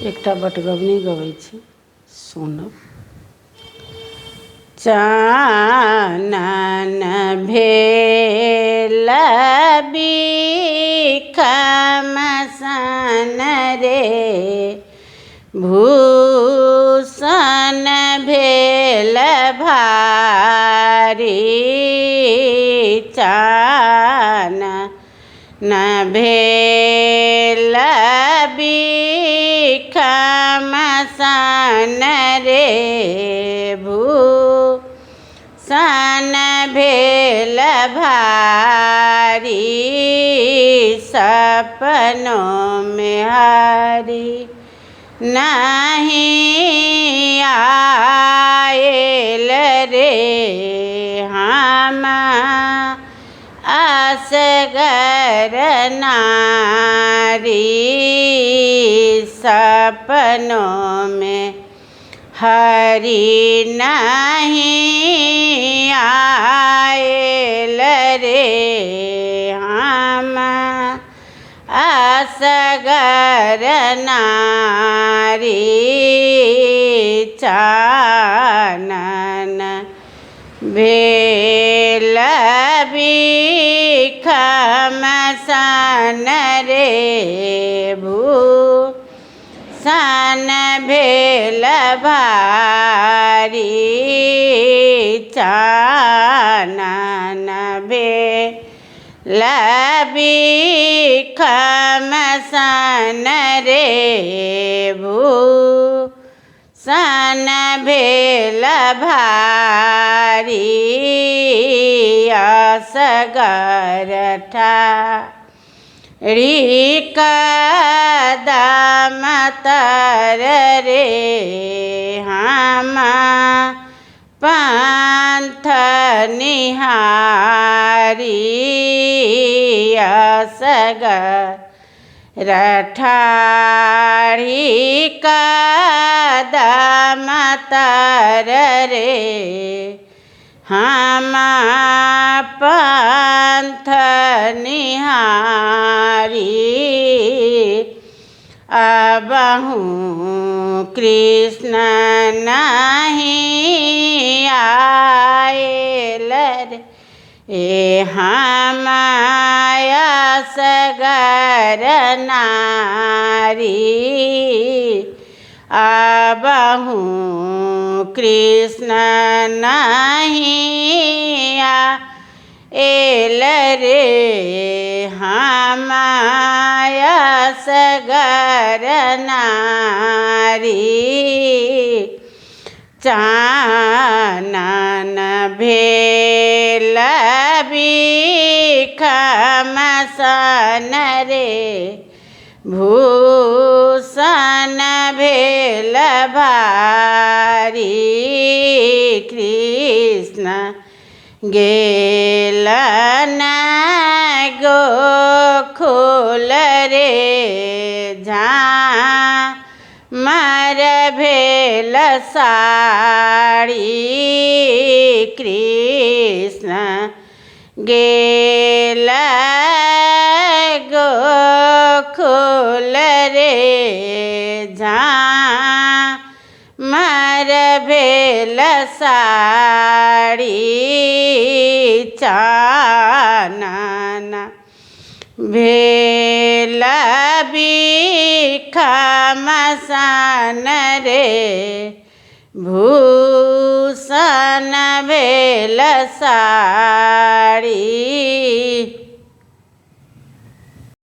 एकटा बटगबनी गबै छी, सुनब। चानन भेल बिखम सन रे, भूषण भेल भारी। चानन भेल बिखम सन रे, भूषण भेल भारी। सपनों में हरि नहीं आयल रे, हम असगर नारी। सपनों में हरि नहीं आयल रे, हम असगर नारी। चानन भेल बिखम सन रे, भूषण भेल भारी। चानन भेल बिखम सन रे, भूषण भेल भारी। असगर ठाढ़ी कदम तर रे, हम पंथ निहारी। असगर ठाढ़ी कदम तर रे, हम पंथ निहारी। अबहु कृष्ण नहीं आयल रे, हम असगर नारी। अबहु कृष्ण नहीं आयल रे, हम असगर नारी। चानन भेल बिखम सन रे, भूषण भेल भारी। कृष्ण गेलन गोकुल रे, झामर भेल साड़ी। कृष्ण गेल गोकुल रे, झामर भेल साड़ी। चानन भेल बिखम सन रे, भूषण भेल साड़ी।